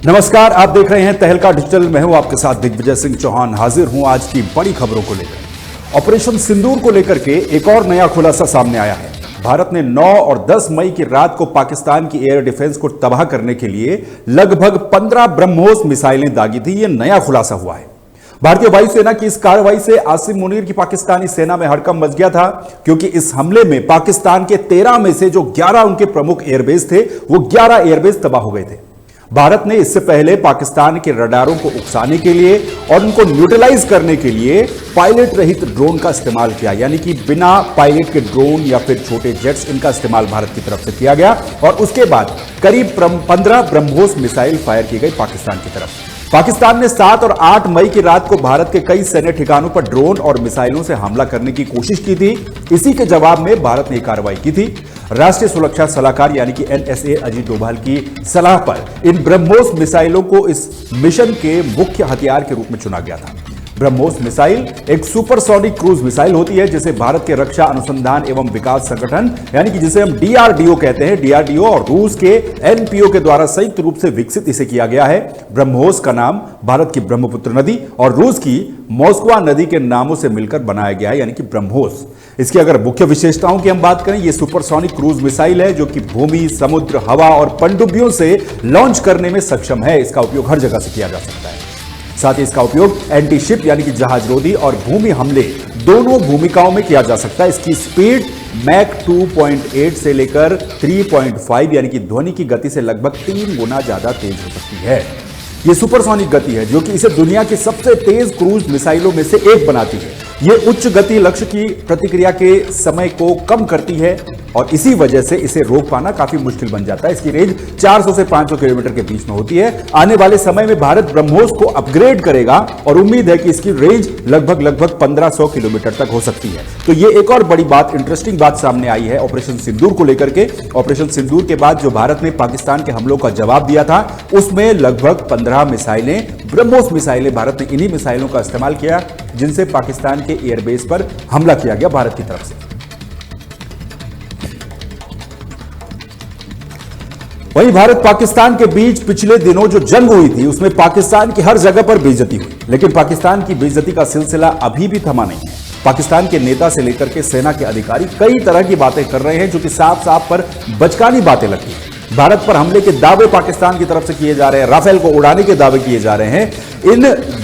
नमस्कार, आप देख रहे हैं तहलका डिजिटल। मैं हूं आपके साथ दिग्विजय सिंह चौहान। हाजिर हूं आज की बड़ी खबरों को लेकर। ऑपरेशन सिंदूर को लेकर के एक और नया खुलासा सामने आया है। भारत ने 9 और 10 मई की रात को पाकिस्तान की एयर डिफेंस को तबाह करने के लिए लगभग 15 ब्रह्मोस मिसाइलें दागी थी। यह नया खुलासा हुआ है। भारतीय वायुसेना की इस कार्रवाई से आसिम मुनीर की पाकिस्तानी सेना में हड़कंप मच गया था, क्योंकि इस हमले में पाकिस्तान के 13 में से जो 11 उनके प्रमुख एयरबेस थे, वो 11 एयरबेस तबाह हो गए थे। भारत ने इससे पहले पाकिस्तान के रडारों को उकसाने के लिए और उनको न्यूट्रलाइज करने के लिए पायलट रहित ड्रोन का इस्तेमाल किया, यानी कि बिना पायलट के ड्रोन या फिर छोटे जेट्स, इनका इस्तेमाल भारत की तरफ से किया गया। और उसके बाद करीब 15 ब्रह्मोस मिसाइल फायर की गई पाकिस्तान की तरफ। पाकिस्तान ने 7 और 8 मई की रात को भारत के कई सैन्य ठिकानों पर ड्रोन और मिसाइलों से हमला करने की कोशिश की थी। इसी के जवाब में भारत ने कार्रवाई की थी। राष्ट्रीय सुरक्षा सलाहकार यानी कि NSA अजीत डोभाल की सलाह पर इन ब्रह्मोस मिसाइलों को इस मिशन के मुख्य हथियार के रूप में चुना गया था। ब्रह्मोस मिसाइल एक सुपरसोनिक क्रूज मिसाइल होती है, जिसे भारत के रक्षा अनुसंधान एवं विकास संगठन यानी कि जिसे हम DRDO कहते हैं, DRDO और रूस के NPO के द्वारा संयुक्त रूप से विकसित इसे किया गया है। ब्रह्मोस का नाम भारत की ब्रह्मपुत्र नदी और रूस की मॉस्कवा नदी के नामों से मिलकर बनाया गया है, यानी कि ब्रह्मोस। इसकी अगर मुख्य विशेषताओं की हम बात करें, यह सुपरसोनिक क्रूज मिसाइल है जो कि भूमि, समुद्र, हवा और पनडुब्बियों से लॉन्च करने में सक्षम है। इसका उपयोग हर जगह से किया जा सकता है। साथ ही इसका उपयोग एंटी शिप यानी कि जहाजरोधी और भूमि हमले दोनों भूमिकाओं में किया जा सकता है। इसकी स्पीड मैक 2.8 से लेकर 3.5 यानी कि ध्वनि की गति से लगभग 3 गुना ज्यादा तेज हो सकती है। यह सुपरसोनिक गति है जो कि इसे दुनिया की सबसे तेज क्रूज मिसाइलों में से एक बनाती है। यह उच्च गति लक्ष्य की प्रतिक्रिया के समय को कम करती है और इसी वजह से इसे रोक पाना काफी मुश्किल बन जाता है। इसकी रेंज 400 से 500 किलोमीटर के बीच में होती है। आने वाले समय में भारत ब्रह्मोस को अपग्रेड करेगा और उम्मीद है कि इसकी रेंज लगभग 1500 किलोमीटर तक हो सकती है। तो यह एक और बड़ी बात, इंटरेस्टिंग बात सामने आई है ऑपरेशन सिंदूर को लेकर के। ऑपरेशन सिंदूर के बाद जो भारत ने पाकिस्तान के हमलों का जवाब दिया था, उसमें लगभग 15 मिसाइलें, ब्रह्मोस मिसाइलें, भारत ने इन्हीं मिसाइलों का इस्तेमाल किया जिनसे पाकिस्तान के एयरबेस पर हमला किया गया भारत की तरफ से। वहीं भारत पाकिस्तान के बीच पिछले दिनों जो जंग हुई थी, उसमें पाकिस्तान की हर जगह पर बेइज्जती हुई, लेकिन पाकिस्तान की बेइज्जती का सिलसिला अभी भी थमा नहीं है। पाकिस्तान के नेता से लेकर के सेना के अधिकारी कई तरह की बातें कर रहे हैं जो कि साफ साफ पर बचकानी बातें लगती हैं। भारत पर हमले के दावे पाकिस्तान की तरफ से किए जा रहे हैं, राफेल को उड़ाने के दावे किए जा रहे हैं। इन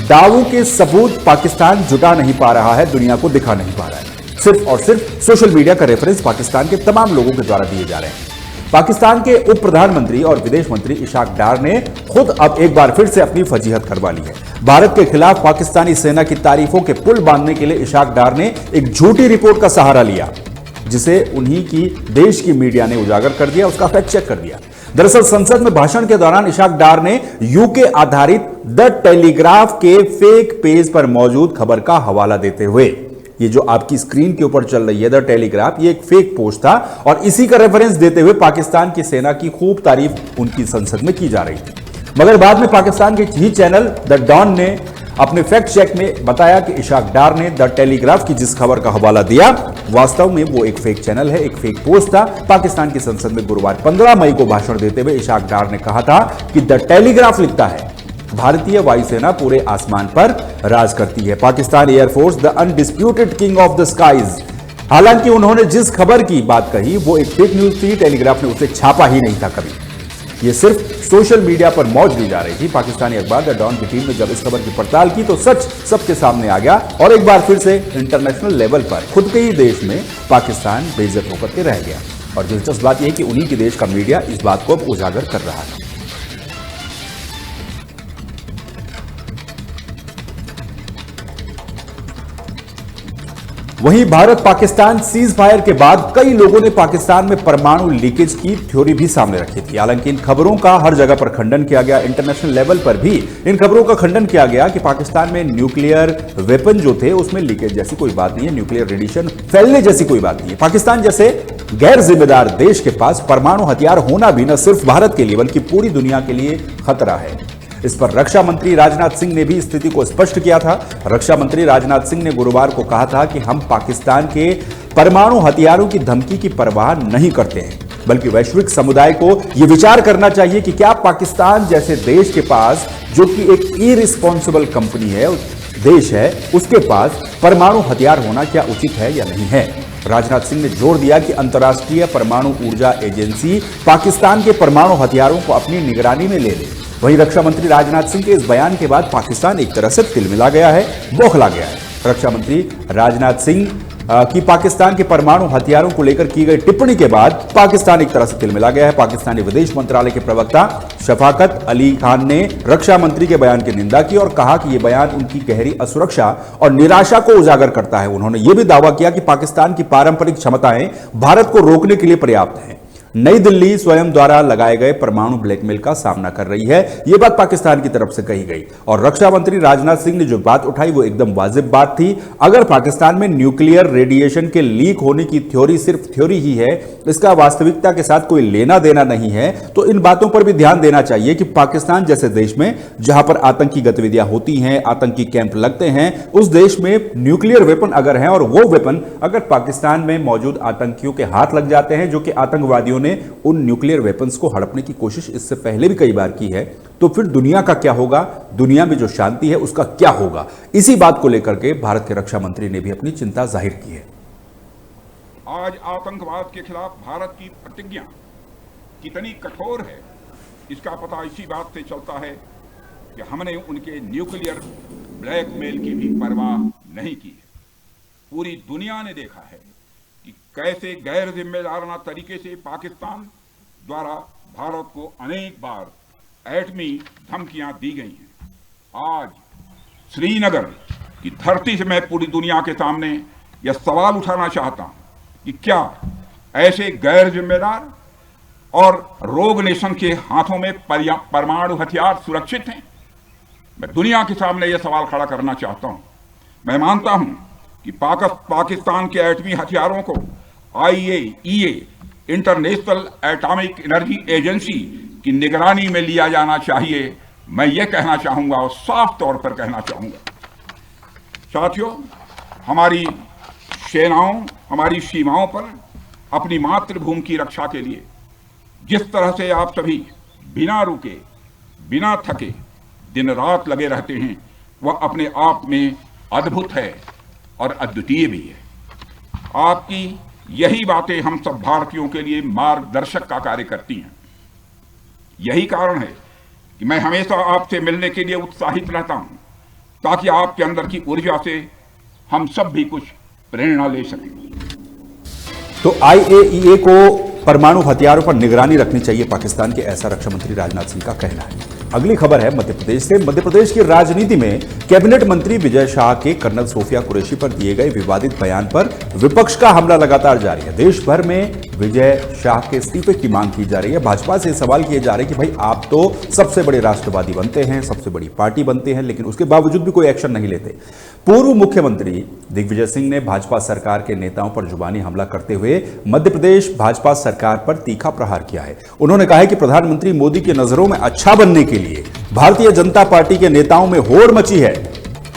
दावों के सबूत पाकिस्तान जुटा नहीं पा रहा है, दुनिया को दिखा नहीं पा रहा है। सिर्फ और सिर्फ सोशल मीडिया का रेफरेंस पाकिस्तान के तमाम लोगों के द्वारा दिए जा रहे हैं। पाकिस्तान के उप प्रधानमंत्री और विदेश मंत्री इशाक डार ने खुद अब एक बार फिर से अपनी फजीहत करवा ली है। भारत के खिलाफ पाकिस्तानी सेना की तारीफों के पुल बांधने के लिए इशाक डार ने एक झूठी रिपोर्ट का सहारा लिया, जिसे उन्हीं की देश की मीडिया ने उजागर कर दिया, उसका फैक्ट चेक कर दिया। दरअसल संसद में भाषण के दौरान इशाक डार ने यूके आधारित द टेलीग्राफ के फेक पेज पर मौजूद खबर का हवाला देते हुए, ये जो आपकी स्क्रीन के ऊपर चल रही है द टेलीग्राफ, ये एक फेक पोस्ट था और इसी का रेफरेंस देते हुए पाकिस्तान की सेना की खूब तारीफ उनकी संसद में की जा रही थी। मगर बाद में पाकिस्तान के ही चैनल द डॉन ने अपने फैक्ट चेक में बताया कि इशाक डार ने द टेलीग्राफ की जिस खबर का हवाला दिया, वास्तव में वो एक फेक चैनल है, एक फेक पोस्ट था। पाकिस्तान की संसद में गुरुवार 15 मई को भाषण देते हुए इशाक डार ने कहा था कि द टेलीग्राफ लिखता है, भारतीय वायुसेना पूरे आसमान पर राज करती है, Pakistan air force the undisputed king of the skies. हालांकि उन्होंने जिस खबर की बात कही वो एक फेक न्यूज थी, टेलीग्राफ ने उसे छापा ही नहीं था कभी। ये सिर्फ सोशल मीडिया पर मौज ली जा रही थी। पाकिस्तानी अखबार द डॉन की टीम ने जब इस खबर की पड़ताल की तो सच सबके सामने आ गया और एक बार फिर से इंटरनेशनल लेवल पर खुद के ही देश में पाकिस्तान बेइज्जत होकर के रह गया। और दिलचस्प बात यह कि उन्हीं के देश का मीडिया इस बात को अब उजागर कर रहा है। वहीं भारत पाकिस्तान सीज फायर के बाद कई लोगों ने पाकिस्तान में परमाणु लीकेज की थ्योरी भी सामने रखी थी। हालांकि इन खबरों का हर जगह पर खंडन किया गया। इंटरनेशनल लेवल पर भी इन खबरों का खंडन किया गया कि पाकिस्तान में न्यूक्लियर वेपन जो थे उसमें लीकेज जैसी कोई बात नहीं है, न्यूक्लियर रेडिएशन फैलने जैसी कोई बात नहीं है। पाकिस्तान जैसे गैर जिम्मेदार देश के पास परमाणु हथियार होना भी न सिर्फ भारत के लिए बल्कि पूरी दुनिया के लिए खतरा है। इस पर रक्षा मंत्री राजनाथ सिंह ने भी स्थिति को स्पष्ट किया था। रक्षा मंत्री राजनाथ सिंह ने गुरुवार को कहा था कि हम पाकिस्तान के परमाणु हथियारों की धमकी की परवाह नहीं करते हैं। बल्कि वैश्विक समुदाय को यह विचार करना चाहिए कि क्या पाकिस्तान जैसे देश के पास, जो कि एक इरिस्पॉन्सिबल कंपनी है, देश है, उसके पास परमाणु हथियार होना क्या उचित है या नहीं है। राजनाथ सिंह ने जोर दिया कि अंतर्राष्ट्रीय परमाणु ऊर्जा एजेंसी पाकिस्तान के परमाणु हथियारों को अपनी निगरानी में ले ले। वहीं रक्षा मंत्री राजनाथ सिंह के इस बयान के बाद पाकिस्तान एक तरह से तिलमिला गया है, बौखला गया है। रक्षा मंत्री राजनाथ सिंह की पाकिस्तान के परमाणु हथियारों को लेकर की गई टिप्पणी के बाद पाकिस्तान एक तरह से तिलमिला गया है। पाकिस्तानी विदेश मंत्रालय के प्रवक्ता शफाकत अली खान ने रक्षा मंत्री के बयान की निंदा की और कहा कि यह बयान उनकी गहरी असुरक्षा और निराशा को उजागर करता है। उन्होंने यह भी दावा किया कि पाकिस्तान की पारंपरिक क्षमताएं भारत को रोकने के लिए पर्याप्त हैं। नई दिल्ली स्वयं द्वारा लगाए गए परमाणु ब्लैकमेल का सामना कर रही है, यह बात पाकिस्तान की तरफ से कही गई। और रक्षा मंत्री राजनाथ सिंह ने जो बात उठाई वो एकदम वाजिब बात थी। अगर पाकिस्तान में न्यूक्लियर रेडिएशन के लीक होने की थ्योरी सिर्फ थ्योरी ही है, इसका वास्तविकता के साथ कोई लेना देना नहीं है, तो इन बातों पर भी ध्यान देना चाहिए कि पाकिस्तान जैसे देश में जहां पर आतंकी गतिविधियां होती हैं, आतंकी कैंप लगते हैं, उस देश में न्यूक्लियर वेपन अगर हैं और वो वेपन अगर पाकिस्तान में मौजूद आतंकियों के हाथ लग जाते हैं, जो कि आतंकवादियों ने उन न्यूक्लियर वेपन्स को हड़पने की कोशिश इससे पहले भी कई बार की है, तो फिर दुनिया का क्या होगा, दुनिया में जो शांति है उसका क्या होगा। इसी बात को लेकर के भारत के रक्षा मंत्री ने भी अपनी चिंता जाहिर की है। आज आतंकवाद के खिलाफ भारत की प्रतिज्ञा कितनी कठोर है, इसका पता इसी बात से चलता है कि हमने उनके न्यूक्लियर ब्लैकमेल की भी परवाह नहीं की है। पूरी दुनिया ने देखा है कि कैसे गैर जिम्मेदाराना तरीके से पाकिस्तान द्वारा भारत को अनेक बार एटमी धमकियां दी गई हैं। आज श्रीनगर की धरती से मैं पूरी दुनिया के सामने यह सवाल उठाना चाहता हूं कि क्या ऐसे गैर जिम्मेदार और रोग नेशन के हाथों में परमाणु हथियार सुरक्षित हैं? मैं दुनिया के सामने यह सवाल खड़ा करना चाहता हूं। मैं मानता हूं कि पाकिस्तान के एटमी हथियारों को IAEA international atomic energy agency की निगरानी में लिया जाना चाहिए। मैं ये कहना चाहूंगा और साफ तौर पर कहना चाहूंगा, साथियों, हमारी सेनाओं हमारी सीमाओं पर अपनी मातृभूमि की रक्षा के लिए जिस तरह से आप सभी बिना रुके बिना थके दिन रात लगे रहते हैं, वह अपने आप में अद्भुत है और अद्वितीय भी है। आपकी यही बातें हम सब भारतीयों के लिए मार्गदर्शक का कार्य करती हैं। यही कारण है कि मैं हमेशा आपसे मिलने के लिए उत्साहित रहता हूं, ताकि आपके अंदर की ऊर्जा से हम सब भी कुछ प्रेरणा ले सकें। तो IAEA को परमाणु हथियारों पर निगरानी रखनी चाहिए पाकिस्तान के, ऐसा रक्षा मंत्री राजनाथ सिंह का कहना है। अगली खबर है मध्य प्रदेश से। मध्य प्रदेश की राजनीति में कैबिनेट मंत्री विजय शाह के कर्नल सोफिया कुरैशी पर दिए गए विवादित बयान पर विपक्ष का हमला लगातार जारी है। देश भर में विजय शाह के इस्तीफे की मांग की जा रही है। भाजपा से सवाल किए जा रहे हैं कि भाई आप तो सबसे बड़े राष्ट्रवादी बनते हैं, सबसे बड़ी पार्टी बनते हैं, लेकिन उसके बावजूद भी कोई एक्शन नहीं लेते। पूर्व मुख्यमंत्री दिग्विजय सिंह ने भाजपा सरकार के नेताओं पर जुबानी हमला करते हुए मध्य प्रदेश भाजपा सरकार पर तीखा प्रहार किया है। उन्होंने कहा है कि प्रधानमंत्री मोदी की नजरों में अच्छा बनने के लिए भारतीय जनता पार्टी के नेताओं में होड़ मची है,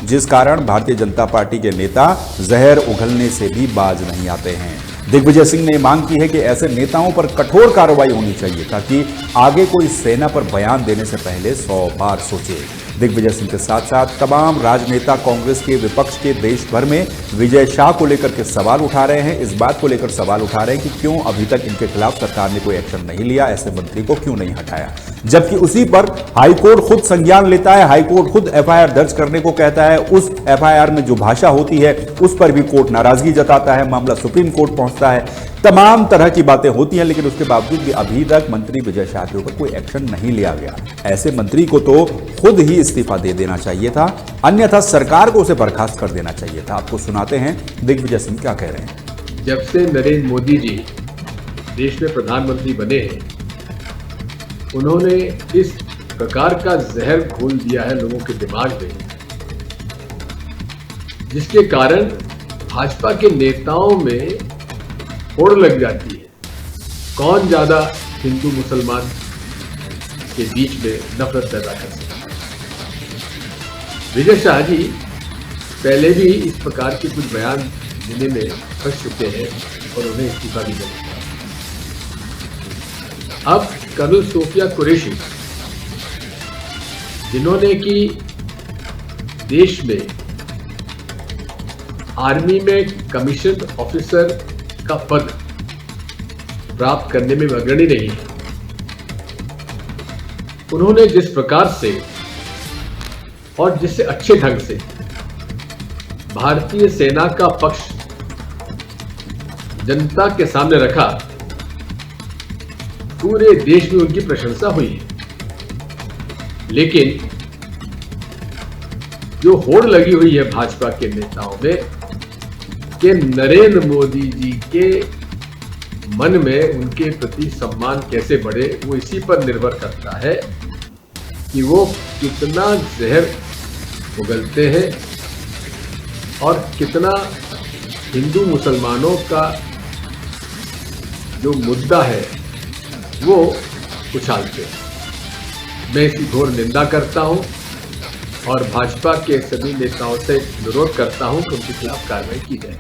जिस कारण भारतीय जनता पार्टी के नेता जहर उगलने से भी बाज नहीं आते हैं। दिग्विजय सिंह ने मांग की है कि ऐसे नेताओं पर कठोर कार्रवाई होनी चाहिए, ताकि आगे कोई सेना पर बयान देने से पहले 100 बार सोचे। दिग्विजय सिंह के साथ साथ तमाम राजनेता कांग्रेस के विपक्ष के देश भर में विजय शाह को लेकर के सवाल उठा रहे हैं। इस बात को लेकर सवाल उठा रहे हैं कि क्यों अभी तक इनके खिलाफ सरकार ने कोई एक्शन नहीं लिया, ऐसे मंत्री को क्यों नहीं हटाया, जबकि उसी पर हाईकोर्ट खुद संज्ञान लेता है, हाईकोर्ट खुद FIR दर्ज करने को कहता है। उस FIR में जो भाषा होती है उस पर भी कोर्ट नाराजगी जताता है, मामला सुप्रीम कोर्ट पहुंचता है। तमाम तरह की बातें होती हैं, लेकिन उसके बावजूद भी अभी तक मंत्री विजय शाह के ऊपर कोई एक्शन नहीं लिया गया। ऐसे मंत्री को तो खुद ही इस्तीफा दे देना चाहिए था, अन्यथा सरकार को उसे बर्खास्त कर देना चाहिए था। आपको सुनाते हैं दिग्विजय सिंह क्या कह रहे हैं। जब से नरेंद्र मोदी जी देश में प्रधानमंत्री बने हैं, उन्होंने इस प्रकार का जहर घोल दिया है लोगों के दिमाग में, जिसके कारण भाजपा के नेताओं में होड़ लग जाती है। कौन ज्यादा हिंदू मुसलमान के बीच में नफरत पैदा कर सकता है। विजय शाह जी पहले भी इस प्रकार के कुछ बयान देने में फंस चुके हैं और उन्हें इस्तीफा भी देना। अब कर्नल सोफिया कुरैशी, जिन्होंने कि देश में आर्मी में कमीशन ऑफिसर का पद प्राप्त करने में अग्रणी रही है, उन्होंने जिस प्रकार से और जिससे अच्छे ढंग से भारतीय सेना का पक्ष जनता के सामने रखा, पूरे देश में उनकी प्रशंसा हुई है। लेकिन जो होड़ लगी हुई है भाजपा के नेताओं में कि नरेंद्र मोदी जी के मन में उनके प्रति सम्मान कैसे बढ़े, वो इसी पर निर्भर करता है कि वो कितना जहर उगलते हैं और कितना हिंदू मुसलमानों का जो मुद्दा है वो उछालते हैं। मैं इसकी घोर निंदा करता हूं और भाजपा के सभी नेताओं से अनुरोध करता हूं कि उनके खिलाफ कार्रवाई की जाए।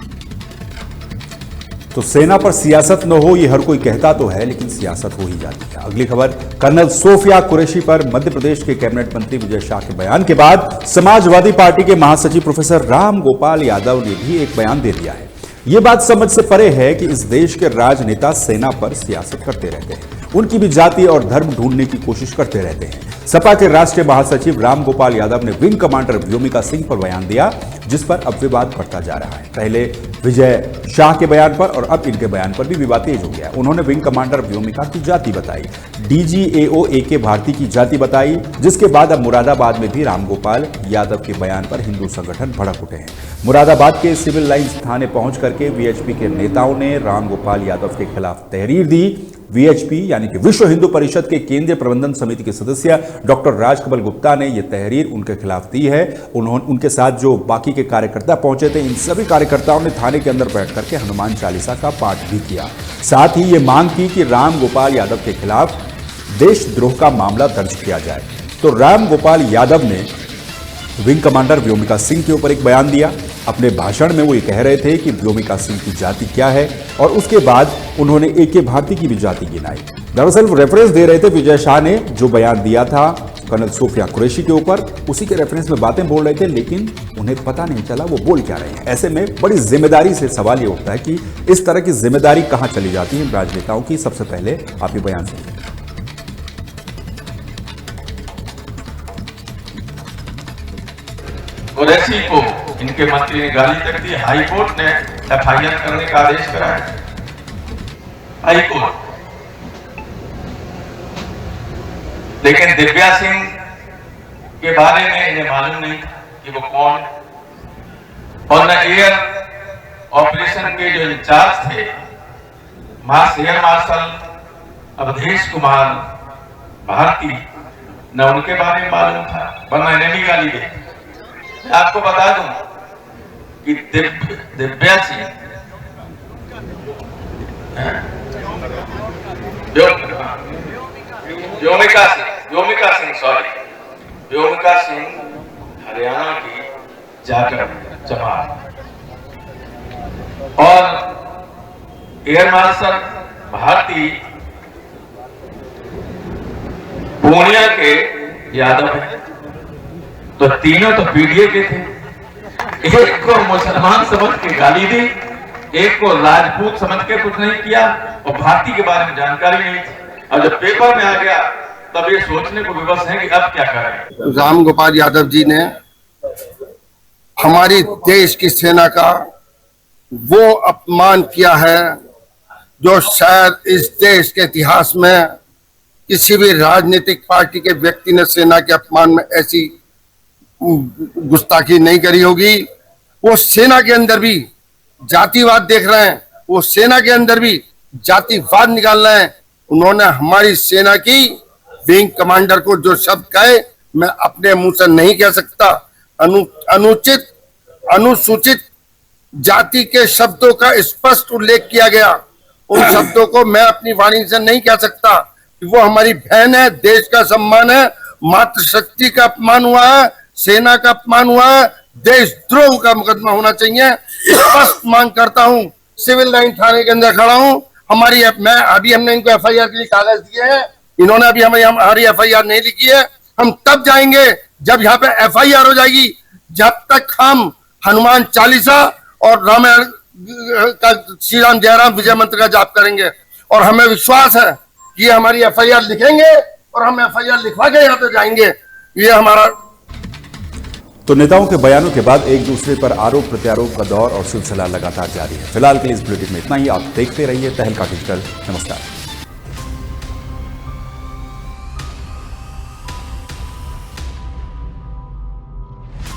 तो सेना पर सियासत न हो ये हर कोई कहता तो है, लेकिन सियासत हो ही जाती है। अगली खबर, कर्नल सोफिया कुरैशी पर मध्य प्रदेश के कैबिनेट मंत्री विजय शाह के बयान के बाद समाजवादी पार्टी के महासचिव प्रोफेसर राम गोपाल यादव ने भी एक बयान दे दिया है। ये बात समझ से परे है कि इस देश के राजनेता सेना पर सियासत करते रहते हैं, उनकी भी जाति और धर्म ढूंढने की कोशिश करते रहते हैं। सपा के राष्ट्रीय महासचिव राम गोपाल यादव ने विंग कमांडर व्योमिका सिंह पर बयान दिया, जिस पर अब विवाद बढ़ता जा रहा है। पहले विजय शाह के बयान पर और अब इनके बयान पर भी विवाद तेज हो गया। उन्होंने विंग कमांडर व्योमिका की जाति बताई, डीजीएओ AK भारती की जाति बताई, जिसके बाद अब मुरादाबाद में भी रामगोपाल यादव के बयान पर हिंदू संगठन भड़क उठे हैं। मुरादाबाद के सिविल लाइंस थाने पहुंच करके वीएचपी के नेताओं ने रामगोपाल यादव के खिलाफ तहरीर दी। वीएचपी यानी कि विश्व हिंदू परिषद के केंद्रीय प्रबंधन समिति के सदस्य डॉक्टर राजकमल गुप्ता ने यह तहरीर उनके खिलाफ दी है। उनके साथ जो बाकी के कार्यकर्ता पहुंचे थे, इन सभी कार्यकर्ताओं ने थाने के अंदर बैठ करके हनुमान चालीसा का पाठ भी किया। साथ ही ये मांग की कि राम गोपाल यादव के खिलाफ देशद्रोह का मामला दर्ज किया जाए। तो राम गोपाल यादव ने विंग कमांडर व्योमिका सिंह के ऊपर एक बयान दिया। अपने भाषण में वो ये कह रहे थे कि व्योमिका सिंह की जाति क्या है, और उसके बाद उन्होंने AK भारती की भी जाति गिनाई। दरअसल वो रेफरेंस दे रहे थे विजय शाह ने जो बयान दिया था कर्नल सोफिया कुरैशी के ऊपर, उसी के रेफरेंस में बातें बोल रहे थे, लेकिन उन्हें पता नहीं चला वो बोल क्या रहे हैं। ऐसे में बड़ी जिम्मेदारी से सवाल ये उठता है कि इस तरह की जिम्मेदारी कहां चली जाती है राजनेताओं की। सबसे पहले आप ये बयान सुनिए। कुरैशी को इनके मंत्री ने गाली तक दी। हाई कोर्ट ने FIR करने का आदेश कराया। हाई कोर्ट, लेकिन दिव्या सिंह के बारे में इन्हें मालूम नहीं कि वो कौन, और न एयर ऑपरेशन के जो इंचार्ज थे एयर मार्शल अवधेश कुमार भारती, न उनके बारे में मालूम था, वरना इन्हें भी गाली दे। आपको बता दूं कि दिव्या सिंह व्योमिका सिंह हरियाणा की जाकर जमात, और एयर मार्शल भारती पूर्णिया के यादव हैं। तो तीनों तो पीडीए के थे। एक को मुसलमान समझ के गाली दी, एक को राजपूत समझ के कुछ नहीं किया, और भारती के बारे में जानकारी नहीं थी। और जब पेपर में आ गया तब ये सोचने को विवश है कि अब क्या करें। राम गोपाल यादव जी ने हमारी देश की सेना का वो अपमान किया है जो शायद इस देश के इतिहास में किसी भी राजनीतिक पार्टी के व्यक्ति ने सेना के अपमान में ऐसी गुस्ताखी नहीं करी होगी। वो सेना के अंदर भी जातिवाद देख रहे हैं, वो सेना के अंदर भी जातिवाद निकाल रहे हैं। उन्होंने हमारी सेना की विंग कमांडर को जो शब्द कहे, मैं अपने मुंह से नहीं कह सकता। अनुचित अनुसूचित जाति के शब्दों का स्पष्ट उल्लेख किया गया। उन शब्दों को मैं अपनी वाणी से नहीं कह सकता। वो हमारी बहन है, देश का सम्मान है, मातृशक्ति का अपमान हुआ है, सेना का अपमान हुआ है, देशद्रोह का मुकदमा होना चाहिए। स्पष्ट मांग करता हूं, सिविल लाइन थाने के अंदर खड़ा हूं, हमने इनको एफआईआर के लिए कागज दिए हैं, इन्होंने अभी हमारी एफआईआर नहीं लिखी है। हम तब जाएंगे जब यहाँ पे एफआईआर हो जाएगी। जब तक हम हनुमान चालीसा और रामायण का श्री राम जय राम विजय मंत्र का जाप करेंगे, और हमें विश्वास है कि ये हमारी एफआईआर लिखेंगे और हम एफआईआर लिखवा के यहाँ पे जाएंगे। ये हमारा। तो नेताओं के बयानों के बाद एक दूसरे पर आरोप प्रत्यारोप का दौर और सिलसिला लगातार जारी है। फिलहाल के लिए इस बुलेटिन में इतना ही। आप देखते रहिए तहलका डिजिटल। नमस्कार।